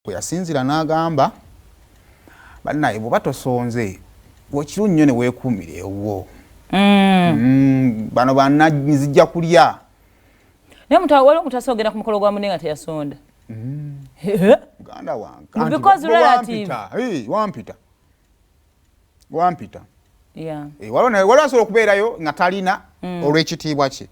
Bwe yasinzira n'agamba bannaye bw'oba tosonze wekiru nnyo ne weekuumirewo. Bano banna nzijja kulya. Naye waliwo mutasogera ku mukolo gwa munne nga teyasonda. Muganda wange. Because relative. Wampita. Yeah. Waliwo asobola okubeerayo nga talina olw'ekitiibwa kye.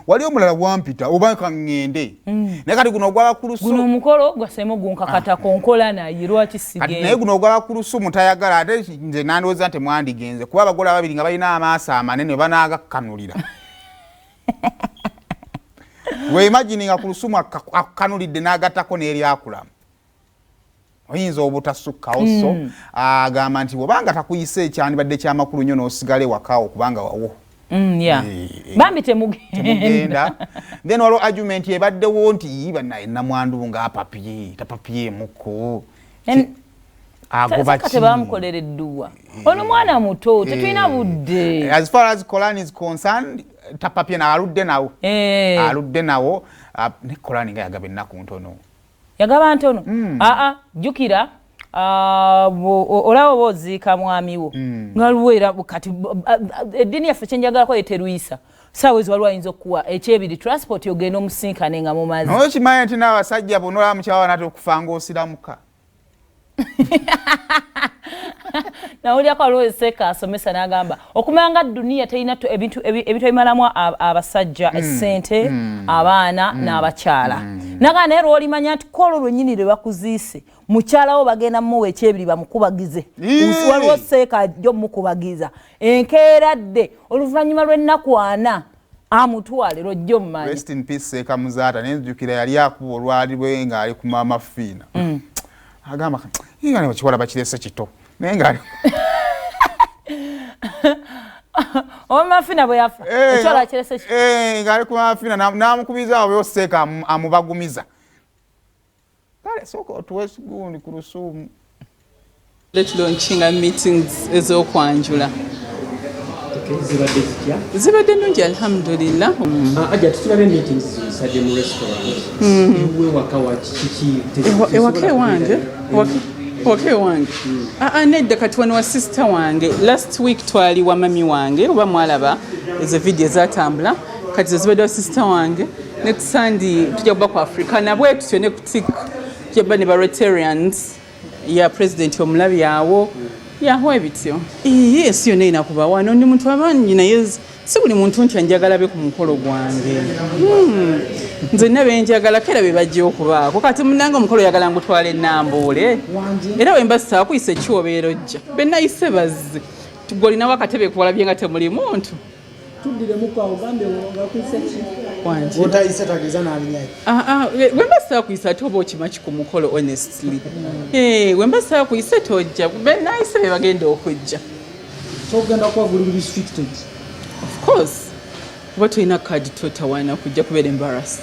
Waliwo omulala wampita oba ngende. Naye kati guno ogw'abakulusu. Guno omukolo gwaseemu gunkakata konkola naye lwaki sigenda. Naye guno ogw'abakulusu mutayagala ate nze nandowooza nti mwandigenze kuba abagole ababiri nga balina amaaso amanene banaagakkanulira. We imagine nga kulusumu akkanulidde n'agattako n'eryakulamu. Oyinza obutasukkawo so agamba nti bw'obanga takuyise ekyandibadde ky'amakulu nnyo n'osigale wakaawo kubanga wawo. Bambi temugenda. Then waliwo argument ebaddewo nti bannaye namwandu nga apapye tapapyemuko. Kati bamukolera edduwa. Ono mwana muto tetulina budde. As far as Quran is concerned tapapye na aludde nawo. Aludde nawo ne Quran nga yagaba ennaku ntono. Yagaba ntono. Jukira olaba oziika mwamiwo nga luwera kati eddiini yaffe kyenjagalako yeteruyisa saawa ezi waliwo ayinza okuwa ekyebiri transport yogenda omusinkane nga mumazi. Okimanyi nti n'abasajja bonna olaba mukyawa nate okufa ng'osiramuka. Nawulyako waliwo Seeka asomesa n'agamba okumanga duniya terina ebintu ebimalamu abasajja essente abaana n'abakyala. Naga naye lw'olimanya nti kolo lwennyini lwe bakuziise mukyalawo bagenda mmuwa ekyebiri bamukubagize. Waliwo Seeka ajja omukubagiza enkeeradde oluvannyuma lw'ennaku 4 amutwale lw'ojja omumanyi. Rest in peace Seeka Muzaata nenzijukira yali akuba olwali bwe ng'ali ku Maama Fiina. Agamba nga ne kiwala bakirese kito naye ng'ali Maama Fiina bwe yafa ekyala kirese kito ng'ali ku Maama Fiina n'amukubiza awo Seeka amubagumiza. Kale sooka otuwe gundi ku lusuumu. Launching meetings ez'okwanjula. Zibadde nnungi alhamdulillah. Hajjat tulabye meetings zisadde mu restaurant. Ewaka wa kiki ewaka wange nedda kati wano wa sister wange last week twali wa mami wange oba mwalaba ezo video ezatambula kati zibadde wa sister wange next Sunday tujja kuba ku Africa nabwe tutyo ne kutik tujja kuba ne ba Rotarians ya president omulabi awo yaho ebityo yes yonna inakuba wano ndi muntu abangi naye si buli muntu nti anjagala be ku mukolo gwange nzenna benjagala kera be bajja okubaako kati munange omukolo yagala ngutwala ennambuule era wemba saakuyisa ekyobeero jja bennayise bazze tugolinawo akatebe kuwalabye nga temuli muntu wemba saakuyisa ate oba okimaki ku mukolo honestly wemba saakuyise tojja bennayise be bagenda okujja of course kuba tulina kadi totawaana kujja kubeera embarrassed.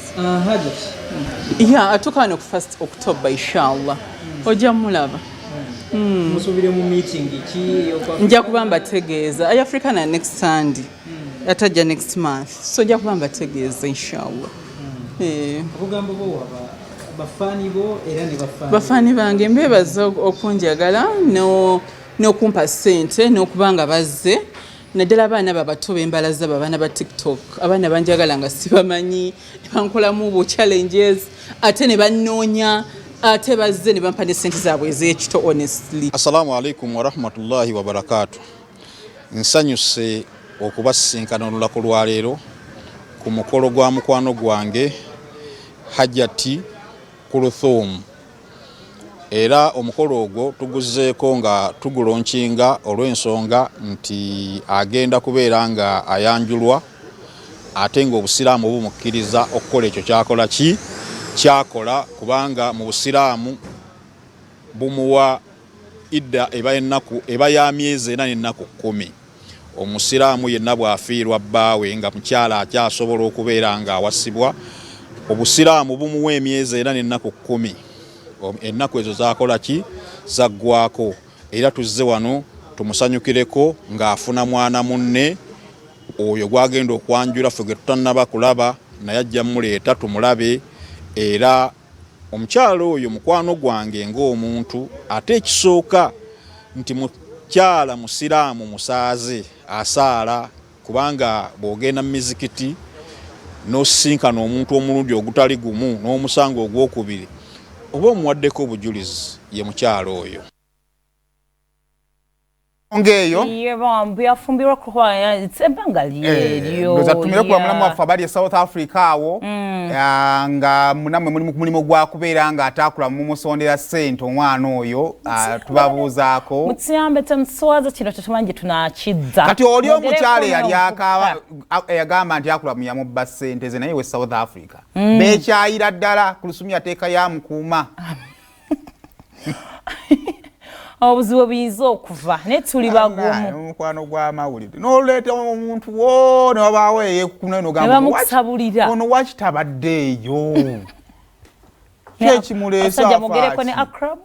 Atuuka wano ku 1st October inshallah ojja mulaba. Musuubire mu meeting ki nja kuba mbategeeza Africana next Sunday atajja next month so nja kuba mbategeeza inshallah. Okugamba bo bafaani bo era ne bafaani bange mbeebaza okunjagala n'okumpa ssente n'okubanga bazze naddala abaana babato bembalaza babaana ba TikTok abaana banjagala nga sibamanyi ne bankolamu bo challenges ate ne bannoonya ate bazze ne bampa ne ssente zaabwe ez'ekito honestly. Assalamu alaikum wa rahmatullahi wa barakatuh. Nsanyuse okubasinkana olulako lwaleero ku mukolo gwa mukwano gwange Hajjat Kuluthum. Era omukolo ogwo tuguzeeko nga tugulonkinga olw'ensonga nti agenda kubeera nga ayanjulwa ate ng'obusiraamu bumukkiriza okukola ekyo kyakola kubanga mu busiraamu bumuwa idda eba ya myezi 4 n'ennaku 10. Omusiraamu yenna bw'afiirwa bbaawe nga mukyala akyasobola okubeera nga awasibwa obusiraamu bumuwa emyezi 4 n'ennaku 10. Ennaku ezo zakola zaggwako era tuzze wano tumusanyukireko ng'afuna mwana munne oyo gwagenda okwanjula ffe gwe tutannaba kulaba naye ajja muleeta tumulabe era omukyalo oyo mukwano gwange ng'omuntu ate ekisooka nti mukyala musiraamu musaaze asaala kubanga bw'ogenda mu mizikiti n'osisinkana omuntu omulundi ogutali gumu n'omusanga ogwokubiri oba omuwaddeko obujulizi ye mukyalo oyo ngeyo yafumbirwa kuhwaya itsembanga lyeyo ndozatumire kwa mulamu waffe abali e South Africa awo nga munamwe mulimu gwa kubeera nga atakula mumusondera ssente omwana oyo tubabuuzaako mutiyambe temuswaza kino tetumanyi tunakidda kati oli omukyala yali akaaba yagamba nti akula muyamubba ssente ze naye we South Africa bekyayira ddala ku lusumi yateeka yamukuuma obuzibu buyinza okuva naye tuli bagumu omukwano gw'amawulire n'oleeta omuntu wo ne wabaawo eyeekunaonogambaono ono wakitabaddeeyo kyekimuleesa mugereko ne Akram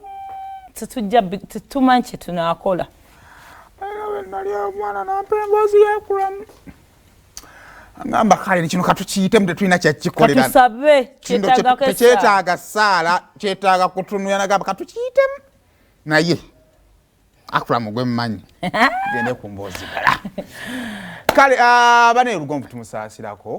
tetumanyi kye tunaakola nali omwana nampa emboozi y'ekulamu ngamba kale kino katukiyitemu tetulina kyakikolera katusabe tekyetaaga ssaala kyetaaga kutunula nagamba katukiyitemu naye Akulamu gwe mmanyi gende ku mboozi dala kale bane lugonvu tumusaasirako